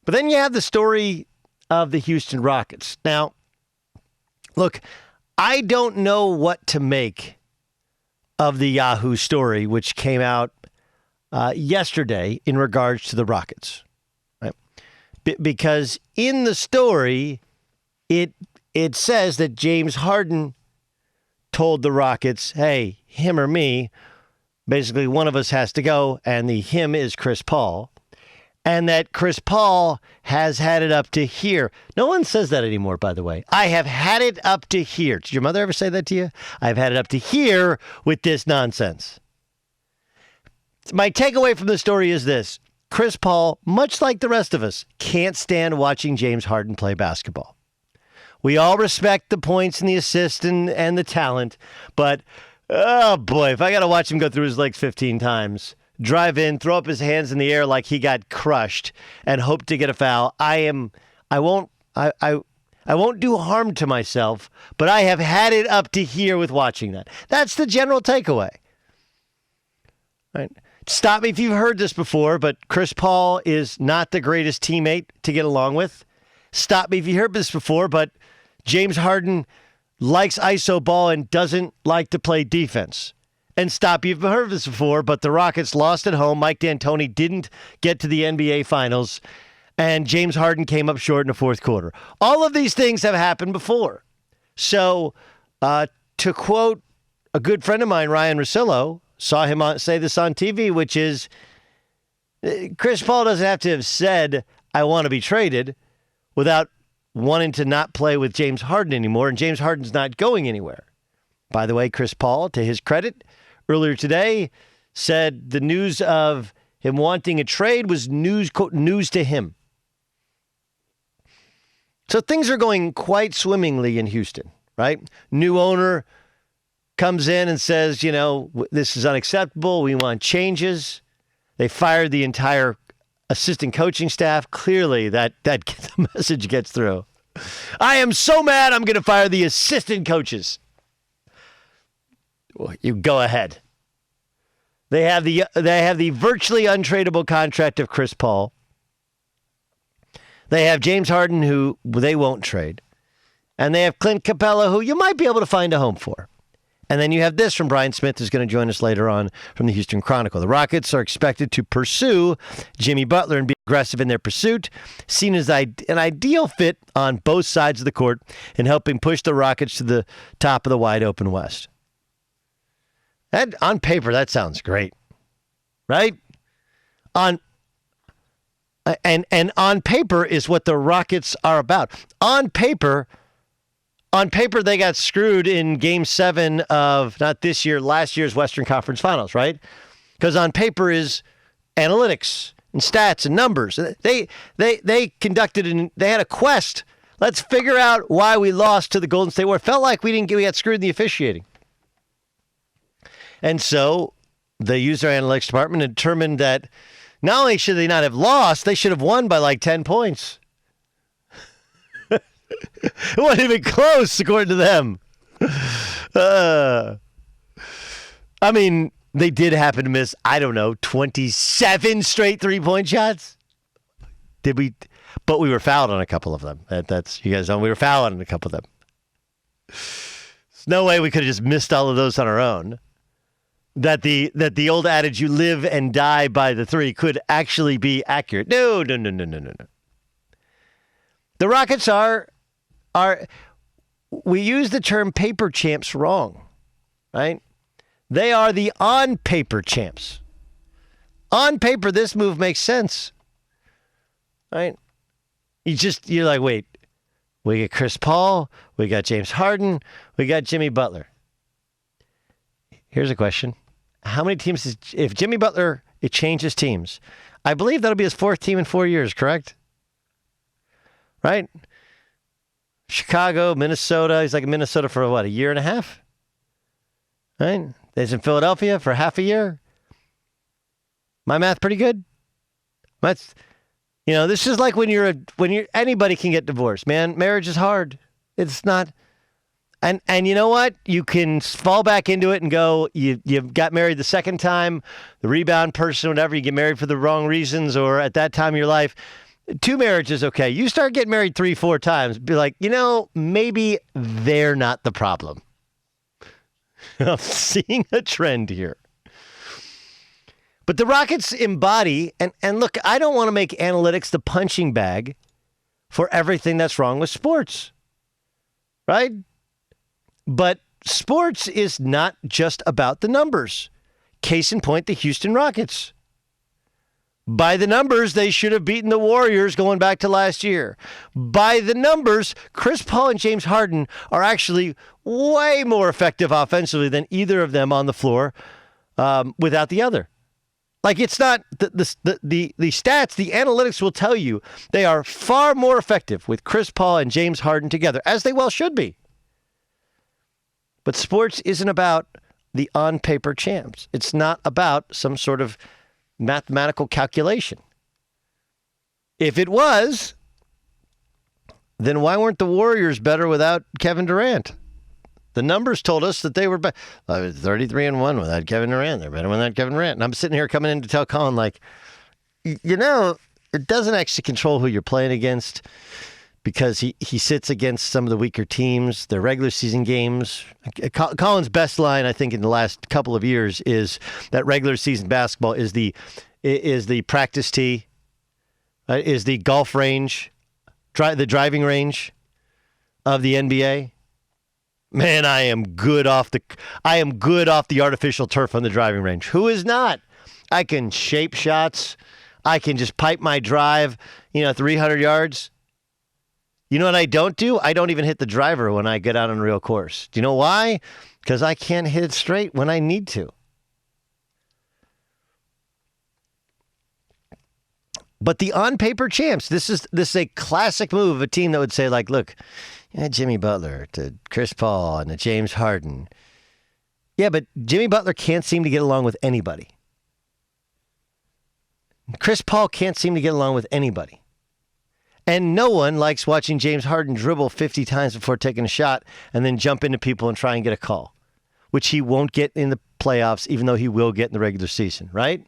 But then you have the story of the Houston Rockets. Now, look, I don't know what to make of the Yahoo story, which came out yesterday in regards to the Rockets. Right? Because in the story, it says that James Harden told the Rockets, hey, him or me, basically one of us has to go, and the him is Chris Paul. And that Chris Paul has had it up to here. No one says that anymore, by the way. I have had it up to here. Did your mother ever say that to you? I've had it up to here with this nonsense. My takeaway from the story is this. Chris Paul, much like the rest of us, can't stand watching James Harden play basketball. We all respect the points and the assists and the talent, but, oh boy, if I got to watch him go through his legs 15 times, drive in, throw up his hands in the air like he got crushed, and hope to get a foul, I won't do harm to myself, but I have had it up to here with watching that. That's the general takeaway. Right? Stop me if you've heard this before, but Chris Paul is not the greatest teammate to get along with. Stop me if you heard this before, but James Harden likes iso ball and doesn't like to play defense. And stop, you've heard this before, but the Rockets lost at home. Mike D'Antoni didn't get to the NBA Finals, and James Harden came up short in the fourth quarter. All of these things have happened before. So, to quote a good friend of mine, Ryan Russillo, saw him say this on TV, which is, Chris Paul doesn't have to have said, I want to be traded, without wanting to not play with James Harden anymore, and James Harden's not going anywhere. By the way, Chris Paul, to his credit, earlier today, said the news of him wanting a trade was news, quote, news to him. So things are going quite swimmingly in Houston, right? New owner comes in and says, you know, this is unacceptable. We want changes. They fired the entire assistant coaching staff. Clearly, that the message gets through. I am so mad I'm going to fire the assistant coaches. Well, you go ahead. They have the virtually untradeable contract of Chris Paul. They have James Harden, who they won't trade. And they have Clint Capella, who you might be able to find a home for. And then you have this from Brian Smith, who's going to join us later on from the Houston Chronicle. The Rockets are expected to pursue Jimmy Butler and be aggressive in their pursuit, seen as an ideal fit on both sides of the court in helping push the Rockets to the top of the wide-open West. And on paper, that sounds great, right? And on paper is what the Rockets are about. On paper, they got screwed in Game 7 of, not this year, last year's Western Conference Finals, right? Because on paper is analytics and stats and numbers. They conducted, they had a quest. Let's figure out why we lost to the Golden State Warriors. Felt like we got screwed in the officiating. And so they used their analytics department and determined that not only should they not have lost, they should have won by like 10 points. It wasn't even close, according to them. I mean, they did happen to miss, 27 straight three-point shots. Did we? But we were fouled on a couple of them. That's, you guys know, we were fouled on a couple of them. There's no way we could have just missed all of those on our own. That the old adage, you live and die by the three, could actually be accurate. No. The Rockets are we use the term paper champs wrong, right? They are the on-paper champs. On paper, this move makes sense, right? You're like, wait, we got Chris Paul, we got James Harden, we got Jimmy Butler. Here's a question. How many teams, if Jimmy Butler, it changes teams, I believe that'll be his fourth team in 4 years, correct? Right? Chicago, Minnesota. He's like in Minnesota for what, a year and a half? Right? He's in Philadelphia for half a year. My math pretty good? That's, this is like when anybody can get divorced, man. Marriage is hard. It's not. And you know what? You can fall back into it and go, you got married the second time, the rebound person, whatever, you get married for the wrong reasons or at that time of your life. 2 marriages, okay. You start getting married 3, 4 times, be like, maybe they're not the problem. I'm seeing a trend here. But the Rockets embody, and look, I don't want to make analytics the punching bag for everything that's wrong with sports, right? But sports is not just about the numbers. Case in point, the Houston Rockets. By the numbers, they should have beaten the Warriors going back to last year. By the numbers, Chris Paul and James Harden are actually way more effective offensively than either of them on the floor without the other. Like, it's not the stats, the analytics will tell you they are far more effective with Chris Paul and James Harden together, as they well should be. But sports isn't about the on-paper champs. It's not about some sort of mathematical calculation. If it was, then why weren't the Warriors better without Kevin Durant? The numbers told us that they were 33-1 without Kevin Durant. They're better without Kevin Durant. And I'm sitting here coming in to tell Colin, like, it doesn't actually control who you're playing against because he sits against some of the weaker teams. Their regular season games. Colin's best line, I think, in the last couple of years is that regular season basketball is the practice tee, is the golf range, the driving range of the NBA. Man, I am good off the artificial turf on the driving range. Who is not? I can shape shots. I can just pipe my drive, 300 yards. You know what I don't do? I don't even hit the driver when I get out on a real course. Do you know why? Because I can't hit it straight when I need to. But the on-paper champs, this is a classic move of a team that would say, like, look, Jimmy Butler to Chris Paul and to James Harden. Yeah, but Jimmy Butler can't seem to get along with anybody. Chris Paul can't seem to get along with anybody. And no one likes watching James Harden dribble 50 times before taking a shot and then jump into people and try and get a call, which he won't get in the playoffs, even though he will get in the regular season, right?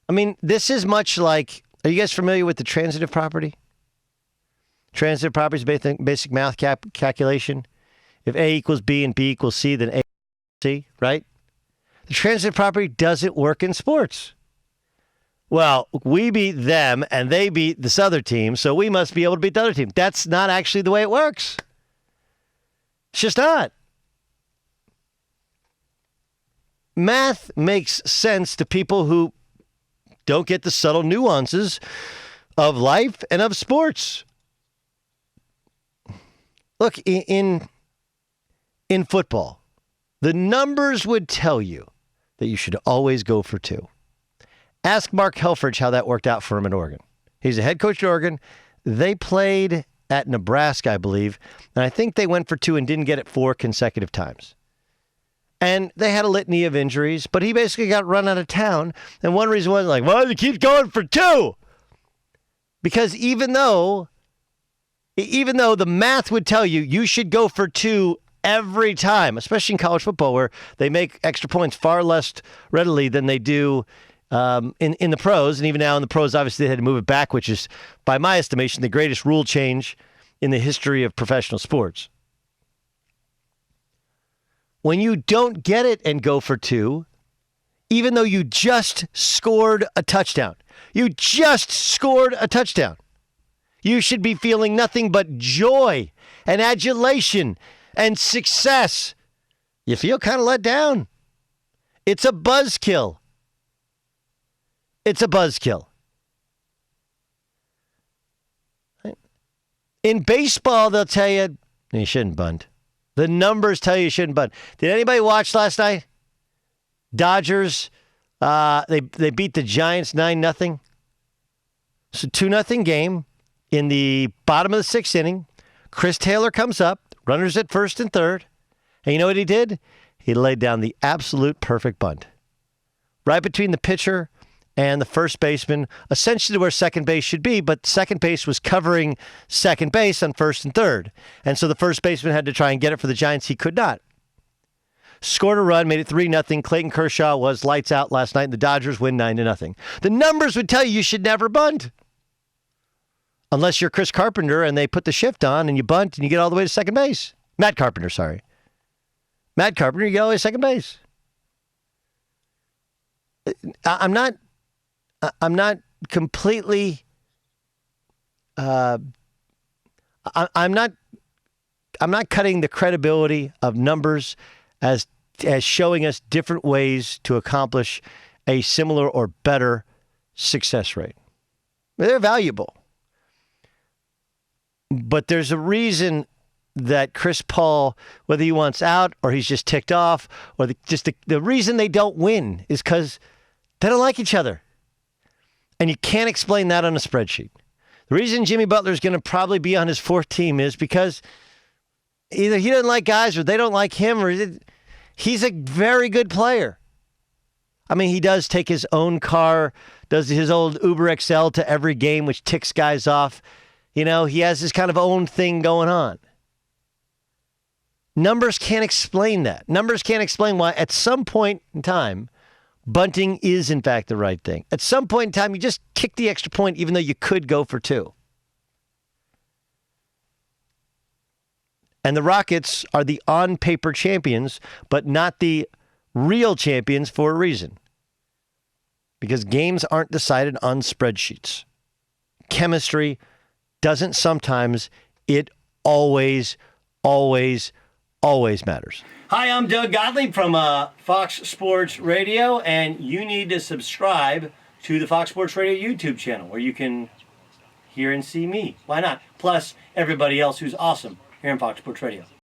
I mean, this is much like, are you guys familiar with the transitive property? Transitive property is basic math calculation. If A equals B and B equals C, then A equals C, right? The transitive property doesn't work in sports. Well, we beat them and they beat this other team, so we must be able to beat the other team. That's not actually the way it works. It's just not. Math makes sense to people who don't get the subtle nuances of life and of sports. Look, in football, the numbers would tell you that you should always go for 2. Ask Mark Helfrich how that worked out for him at Oregon. He's a head coach at Oregon. They played at Nebraska, I believe, and I think they went for 2 and didn't get it 4 consecutive times. And they had a litany of injuries, but he basically got run out of town. And one reason was like, well, he keeps going for 2. Because even though the math would tell you you should go for 2 every time, especially in college football where they make extra points far less readily than they do in the pros. And even now in the pros, obviously they had to move it back, which is, by my estimation, the greatest rule change in the history of professional sports. When you don't get it and go for 2, even though you just scored a touchdown, you should be feeling nothing but joy and adulation and success. You feel kind of let down. It's a buzzkill. In baseball, they'll tell you shouldn't bunt. The numbers tell you shouldn't bunt. Did anybody watch last night? Dodgers, they beat the Giants 9-0. So 2-0 game. In the bottom of the 6th inning, Chris Taylor comes up, runners at first and third. And you know what he did? He laid down the absolute perfect bunt. Right between the pitcher and the first baseman, essentially where second base should be, but second base was covering second base on first and third. And so the first baseman had to try and get it for the Giants. He could not. scored a run, made it 3-0. Clayton Kershaw was lights out last night, and the Dodgers win 9-0. The numbers would tell you should never bunt. Unless you're Chris Carpenter and they put the shift on and you bunt and you get all the way to second base. Matt Carpenter, sorry. Matt Carpenter, you get all the way to second base. I'm not completely I'm not cutting the credibility of numbers as showing us different ways to accomplish a similar or better success rate. They're valuable. But there's a reason that Chris Paul, whether he wants out or he's just ticked off, or the reason they don't win is because they don't like each other. And you can't explain that on a spreadsheet. The reason Jimmy Butler is going to probably be on his fourth team is because either he doesn't like guys or they don't like him, or he's a very good player. I mean, he does take his own car, does his old Uber XL to every game, which ticks guys off. You know, he has his kind of own thing going on. Numbers can't explain that. Numbers can't explain why at some point in time, bunting is in fact the right thing. At some point in time, you just kick the extra point even though you could go for two. And the Rockets are the on-paper champions, but not the real champions for a reason. Because games aren't decided on spreadsheets. Chemistry doesn't sometimes. It always matters. Hi, I'm Doug Gottlieb from Fox Sports Radio, and you need to subscribe to the Fox Sports Radio YouTube channel where you can hear and see me. Why not? Plus, everybody else who's awesome here on Fox Sports Radio.